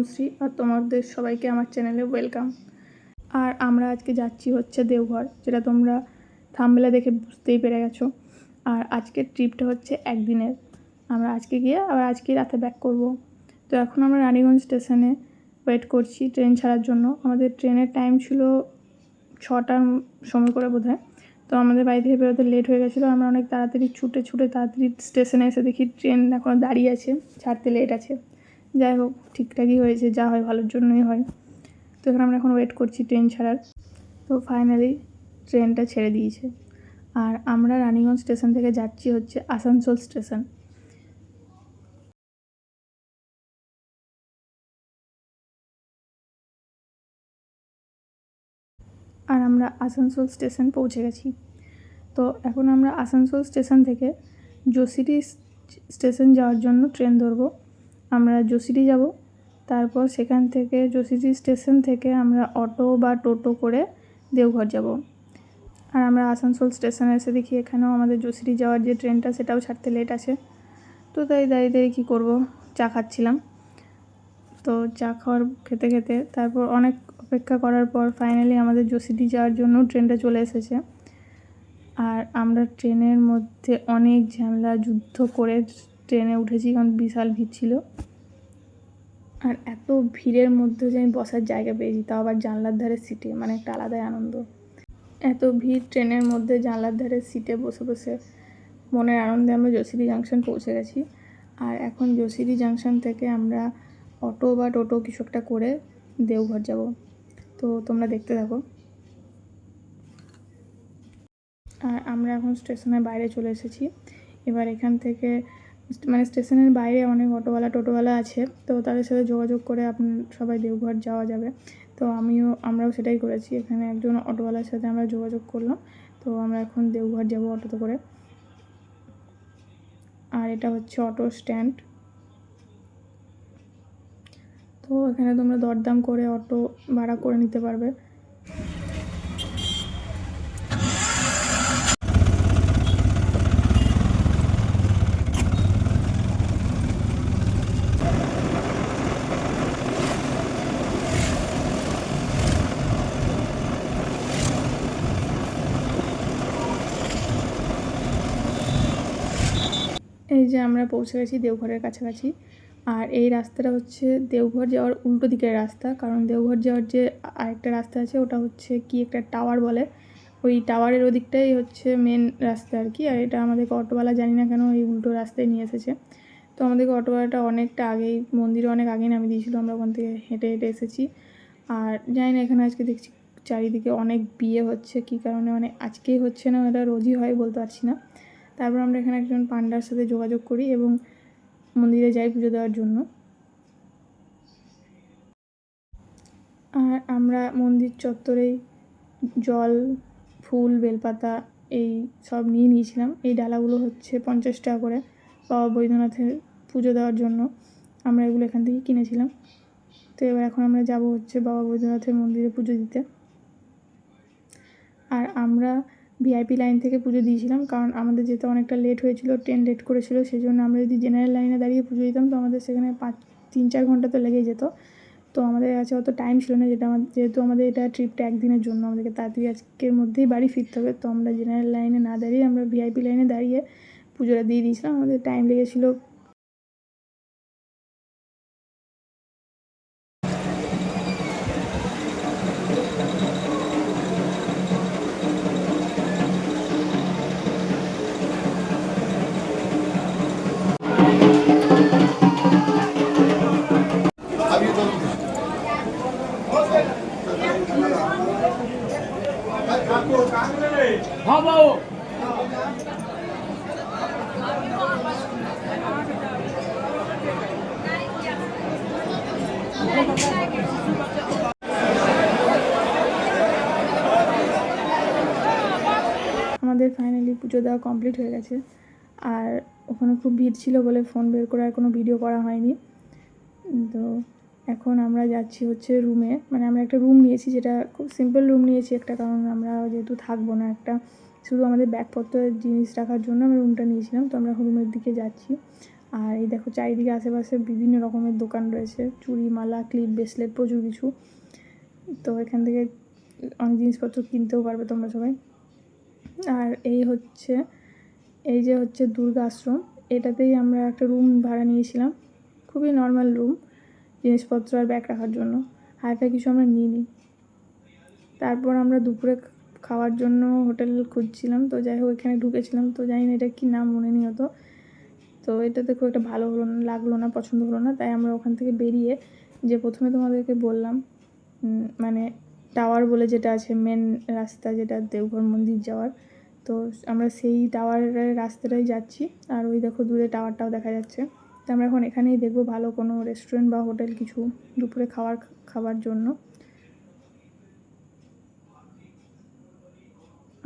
তনুশ্রী আর তোমাদের সবাইকে আমার চ্যানেলে ওয়েলকাম। আর আমরা আজকে যাচ্ছি হচ্ছে দেওঘর, যেটা তোমরা থাম্বনেলে দেখে বুঝতেই পেরে গেছো। আর আজকের ট্রিপটা হচ্ছে একদিনের। আমরা আজকে গিয়ে আবার আজকেই রাতে ব্যাক করব। তো এখন আমরা রানীগঞ্জ স্টেশনে ওয়েট করছি ট্রেন ছাড়ার জন্য। আমাদের ট্রেনের টাইম ছিল 6টার সময় করে বোধহয়। তো আমাদের বাড়ি থেকে বেরোতে লেট হয়ে গেছিলো। আমরা অনেক তাড়াতাড়ি ছুটে তাড়াতাড়ি স্টেশনে এসে দেখি ট্রেন এখনও দাঁড়িয়ে আছে, ছাড়তে লেট আছে। যাই হোক, ঠিকঠাকই হয়েছে, যা হয় ভালোর জন্যই হয়। তো এখানে আমরা এখন ওয়েট করছি ট্রেন ছাড়ার। তো ফাইনালি ট্রেনটা ছেড়ে দিয়েছে। আর আমরা রানীগঞ্জ স্টেশন থেকে যাচ্ছি হচ্ছে আসানসোল স্টেশন। আর আমরা আসানসোল স্টেশন পৌঁছে গেছি। তো এখন আমরা আসানসোল স্টেশন থেকে জোসিটি স্টেশন যাওয়ার জন্য ট্রেন ধরবো। আমরা জোসিটি যাব, তারপর সেখান থেকে জোসিটি স্টেশন থেকে আমরা অটো বা টোটো করে দেওঘর যাব। আর আমরা আসানসোল স্টেশনে এসে দেখি এখানেও আমাদের জোসিটি যাওয়ার যে ট্রেনটা সেটাও ছাড়তে লেট আছে। তো তাই দাঁড়িয়ে কী করবো, চা খাচ্ছিলাম। তো চা খেতে তারপর অনেক অপেক্ষা করার পর ফাইনালি আমাদের জোসিটি যাওয়ার জন্য ট্রেনটা চলে এসেছে। আর আমরা ট্রেনের মধ্যে অনেক ঝামেলা যুদ্ধ করে ট্রেনে উঠেছি, কারণ বিশাল ভিড় ছিল। আর এত ভিড়ের মধ্যে যে আমি বসার জায়গা পেয়েছি, তাও আবার জানলার ধারে সিটে, মানে একটা আলাদাই আনন্দ। এত ভিড় ট্রেনের মধ্যে জানলার ধারে সিটে বসে বসে মনের আনন্দে আমরা জোসিটি জাংশন পৌঁছে গেছি। আর এখন জোসিটি জাংশন থেকে আমরা অটো বা টোটো কিছু একটা করে দেওঘর যাব। তো তোমরা দেখতে থাকো। আর আমরা এখন স্টেশনের বাইরে চলে এসেছি। এবার এখান থেকে মানে স্টেশনের বাইরে অনেক অটোওয়ালা টোটোওয়ালা আছে, তো তাদের সাথে যোগাযোগ করে সবাই দেওঘর যাওয়া যাবে। তো আমরাও সেটাই করেছি। এখানে একজন অটোওয়ালার সাথে আমরা যোগাযোগ করলাম। তো আমরা এখন দেওঘর যাব অটোতে করে। আর এটা হচ্ছে অটো স্ট্যান্ড। তো এখানে তোমরা দরদাম করে অটো ভাড়া করে নিতে পারবে। এই যে আমরা পৌঁছে গেছি দেওঘরের কাছাকাছি। আর এই রাস্তাটা হচ্ছে দেওঘর যাওয়ার উল্টো দিকের রাস্তা, কারণ দেওঘর যাওয়ার যে আরেকটা রাস্তা আছে ওটা হচ্ছে কি একটা টাওয়ার বলে, ওই টাওয়ারের ওদিকটাই হচ্ছে মেন রাস্তা আর কি। আর এটা আমাদেরকে অটোওয়ালা জানি না কেন এই উল্টো রাস্তায় নিয়ে এসেছে। তো আমাদেরকে অটোওয়ালাটা অনেকটা আগেই, মন্দিরে অনেক আগেই নামিয়ে দিয়েছিলো। আমরা ওখান থেকে হেঁটে এসেছি। আর জানি না, এখানে আজকে দেখছি চারিদিকে অনেক বিয়ে হচ্ছে, কী কারণে, মানে আজকেই হচ্ছে না, এটা রোজই হয় বলতে পারছি না। তারপর আমরা এখানে একজন পান্ডার সাথে যোগাযোগ করি এবং মন্দিরে যাই পুজো দেওয়ার জন্য। আর আমরা মন্দির চত্বরেই জল, ফুল, বেলপাতা এই সব নিয়ে নিয়েছিলাম। এই ডালাগুলো হচ্ছে 50 টাকা করে বাবা বৈদ্যনাথের পুজো দেওয়ার জন্য। আমরা এগুলো এখান থেকে কিনেছিলাম। তো এবার এখন আমরা যাব হচ্ছে বাবা বৈদ্যনাথের মন্দিরে পুজো দিতে। আর আমরা ভিআইপি লাইন থেকে পুজো দিয়েছিলাম, কারণ আমাদের যেতে অনেকটা লেট হয়েছিল, ট্রেন লেট করেছিল। সেই জন্য আমরা যদি জেনারেল লাইনে দাঁড়িয়ে পুজো দিতাম তো আমাদের সেখানে 3-4 ঘন্টা তো লেগেই যেত। তো আমাদের কাছে অত টাইম ছিল না, যেহেতু আমাদের এটা ট্রিপটা একদিনের জন্য, আমাদেরকে তাড়াতাড়ি আজকের মধ্যেই বাড়ি ফিরতে হবে। তো আমরা জেনারেল লাইনে না দাঁড়িয়ে আমরা ভিআইপি লাইনে দাঁড়িয়ে পুজোটা দিয়ে দিয়েছিলাম। আমাদের টাইম লেগেছিলো আমাদের ফাইনালি পুজো দেওয়া কমপ্লিট হয়ে গেছে। আর ওখানে খুব ভিড় ছিল বলে ফোন বের করে আর কোনো ভিডিও করা হয়নি। তো এখন আমরা যাচ্ছি হচ্ছে রুমে, মানে আমরা একটা রুম নিয়েছি, যেটা খুব সিম্পল রুম নিয়েছি একটা, কারণ আমরা যেহেতু থাকবো না, একটা শুধু আমাদের ব্যাগপত্রের জিনিস রাখার জন্য আমরা রুমটা নিয়েছিলাম। তো আমরা রুমের দিকে যাচ্ছি। আর এই দেখো চারিদিকে আশেপাশে বিভিন্ন রকমের দোকান রয়েছে, চুড়ি, মালা, ক্লিপ, ব্রেসলেট, প্রচুর কিছু। তো এখান থেকে অনেক জিনিসপত্র কিনতেও পারবে তোমরা সবাই। আর এই যে হচ্ছে দুর্গা আশ্রম, এটাতেই আমরা একটা রুম ভাড়া নিয়েছিলাম, খুবই নর্মাল রুম, জিনিসপত্র আর ব্যাগ রাখার জন্য, হাইফাই কিছু আমরা নিইনি। তারপর আমরা দুপুরে খাওয়ার জন্য হোটেল খুঁজছিলাম, তো যাই হোক এখানে ঢুকেছিলাম, তো জানি না এটা কী নাম, মনে নেই হতো। তো এটাতে খুব একটা ভালো লাগলো না, পছন্দ হলো না, তাই আমরা ওখান থেকে বেরিয়ে, যে প্রথমে তোমাদেরকে বললাম মানে টাওয়ার বলে যেটা আছে, মেন রাস্তা যেটা দেওঘর মন্দির যাওয়ার, তো আমরা সেই টাওয়ারের রাস্তাটাই যাচ্ছি। আর ওই দেখো দূরে টাওয়ারটাও দেখা যাচ্ছে। তো আমরা এখন এখানেই দেখবো ভালো কোনো রেস্টুরেন্ট বা হোটেল কিছু দুপুরে খাবার জন্য।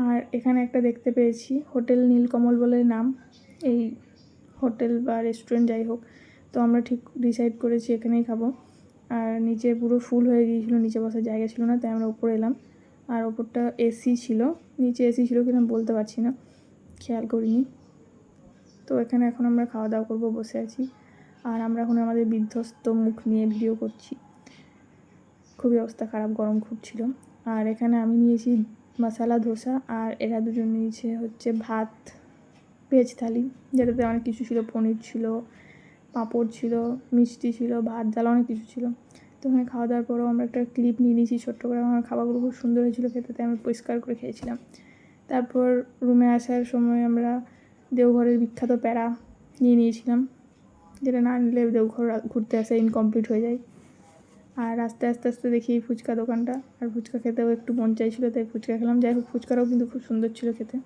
আর এখানে একটা দেখতে পেয়েছি হোটেল নীলকমল বলে নাম, এই হোটেল বা রেস্টুরেন্ট যাই হোক। তো আমরা ঠিক ডিসাইড করেছি এখানেই খাবো। আর নিচে পুরো ফুল হয়ে গিয়েছিলো, নিচে বসার জায়গা ছিল না, তাই আমরা উপরে এলাম। আর ওপরটা এসি ছিল, নিচে এসি ছিল কিনা বলতে পারছি না, খেয়াল করিনি। তো এখানে এখন আমরা খাওয়া দাওয়া করবো, বসে আছি। আর আমরা এখন আমাদের বিধ্বস্ত মুখ নিয়ে ভিডিও করছি, খুবই অবস্থা খারাপ, গরম খুব ছিল। আর এখানে আমি নিয়েছি মশালা ধোসা, আর এরা দুজন নিয়েছে হচ্ছে ভাত, ভেজ থালি, যেটাতে অনেক কিছু ছিল, পনির ছিল, পাঁপড় ছিল, মিষ্টি ছিল, ভাত, ডাল, অনেক কিছু ছিল। তো ওখানে খাওয়া দাওয়ার পরেও আমরা একটা ক্লিপ নিয়ে নিয়েছি ছোট্ট করে, আমার খাবারগুলো খুব সুন্দর হয়েছিলো খেতে, তাই আমরা পরিষ্কার করে খেয়েছিলাম। তারপর রুমে আসার সময় আমরা দেওঘরের বিখ্যাত প্যারা নিয়েছিলাম, যেটা না নিলে দেওঘর ঘুরতে আসা ইনকমপ্লিট হয়ে যায়। আর আস্তে আস্তে দেখি ফুচকা দোকানটা, আর ফুচকা খেতেও একটু মন চাইছিলো, তাই ফুচকা খেলাম। যাই হোক ফুচকাটাও কিন্তু খুব সুন্দর ছিল খেতে।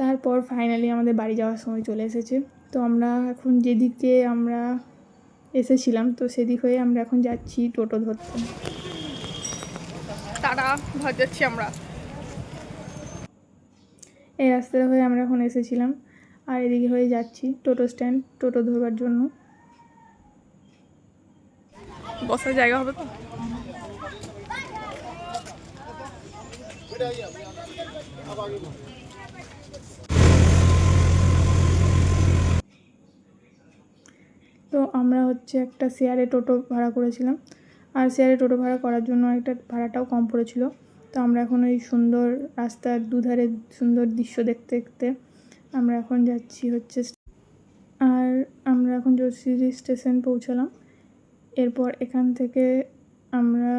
তারপর ফাইনালি আমাদের বাড়ি যাওয়ার সময় চলে এসেছে। তো আমরা এখন যেদিকে আমরা এসেছিলাম, তো সেদিক হয়ে আমরা এখন যাচ্ছি টোটো ধরতে। তারা ঘর যাচ্ছি আমরা। এই রাস্তা হয়ে আমরা এখন এসেছিলাম, আর এদিকে হয়ে যাচ্ছি টোটো স্ট্যান্ড, টোটো ধরবার জন্য। বসার জায়গা হবে তো? তো আমরা হচ্ছে একটা শেয়ারে টোটো ভাড়া করেছিলাম, আর শেয়ারে টোটো ভাড়া করার জন্য একটা ভাড়াটাও কম পড়েছিল। তো আমরা এখন ওই সুন্দর রাস্তার দুধারে সুন্দর দৃশ্য দেখতে দেখতে আমরা এখন যাচ্ছি হচ্ছে। আর আমরা এখন যশোরী স্টেশন পৌঁছালাম। এরপর এখান থেকে আমরা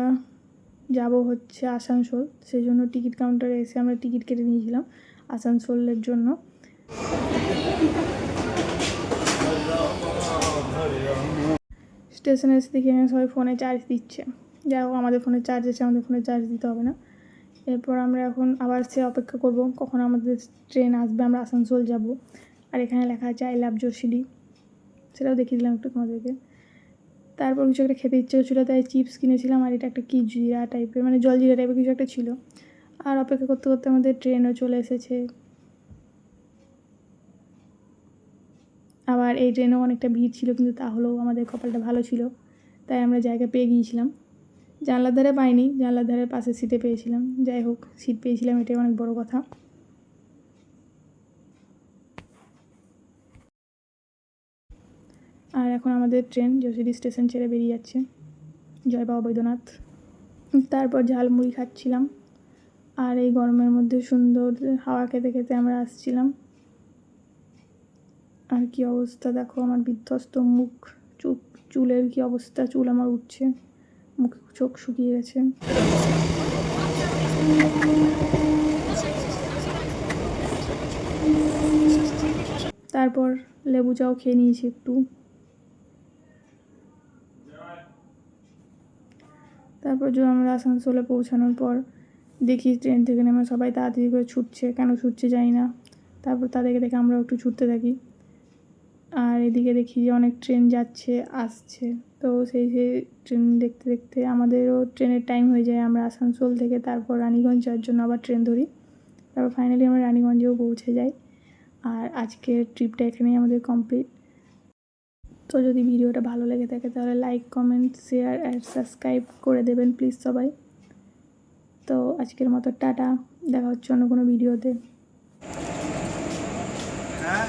যাব হচ্ছে আসানসোল, সেই জন্য টিকিট কাউন্টারে এসে আমরা টিকিট কেটে নিয়েছিলাম আসানসোলের জন্য। স্টেশনে এসে দেখি সবাই ফোনে চার্জ দিচ্ছে, যাই হোক আমাদের ফোনে চার্জ আছে, আমাদের ফোনে চার্জ দিতে হবে না। এরপর আমরা এখন আবার সে অপেক্ষা করব কখন আমাদের ট্রেন আসবে, আমরা আসানসোল যাব। আর এখানে লেখা আছে আই লাভ যশোরী, সেটাও দেখিয়ে দিলাম একটু তোমাদেরকে। তারপর কিছু একটা খেতে ইচ্ছে হচ্ছিলো, তাই চিপস কিনেছিলাম, আর এটা একটা কি জিরা টাইপের, মানে জল জিরা টাইপের কিছু একটা ছিল। আর অপেক্ষা করতে করতে আমাদের ট্রেনও চলে এসেছে। আবার এই ট্রেনেও অনেকটা ভিড় ছিল, কিন্তু তাহলেও আমাদের কপালটা ভালো ছিল, তাই আমরা জায়গা পেয়ে গিয়েছিলাম। জানলার ধারে পাইনি, জানলার ধারে পাশের সিটে পেয়েছিলাম। যাই হোক সিট পেয়েছিলাম, এটাই অনেক বড় কথা। আর এখন আমাদের ট্রেন যশোরী স্টেশন ছেড়ে বেরিয়ে যাচ্ছে, জয় বাবা বৈদ্যনাথ। তারপর ঝালমুড়ি খাচ্ছিলাম, আর এই গরমের মধ্যে সুন্দর হাওয়া খেতে খেতে আমরা আসছিলাম। আর কি অবস্থা দেখো, আমার বিধ্বস্ত মুখ, চুলের কি অবস্থা, চুল আমার উঠছে, মুখ চোখ শুকিয়ে গেছে। তারপর লেবু চাও খেয়ে নিয়েছি একটু। তারপর আমরা আসানসোলে পৌঁছানোর পর দেখি ট্রেন থেকে নেমে সবাই তাড়াতাড়ি করে ছুটছে, কেন ছুটছে জানি না। তারপর তাদেরকে দেখে আমরাও একটু ছুটতে থাকি। আর এদিকে দেখি যে অনেক ট্রেন যাচ্ছে আসছে, তো সেই ট্রেন দেখতে দেখতে আমাদেরও ট্রেনের টাইম হয়ে যায়। আমরা আসানসোল থেকে তারপর রানীগঞ্জ যাওয়ার জন্য আবার ট্রেন ধরি। তারপর ফাইনালি আমরা রানীগঞ্জেও পৌঁছে যাই। আর আজকের ট্রিপটা এখানেই আমাদের কমপ্লিট। তো যদি ভিডিওটা ভালো লেগে থাকে তাহলে লাইক, কমেন্ট, শেয়ার আর সাবস্ক্রাইব করে দেবেন প্লিজ সবাই। তো আজকের মতো টাটা, দেখা হচ্ছে অন্য কোনো ভিডিওতে। হ্যাঁ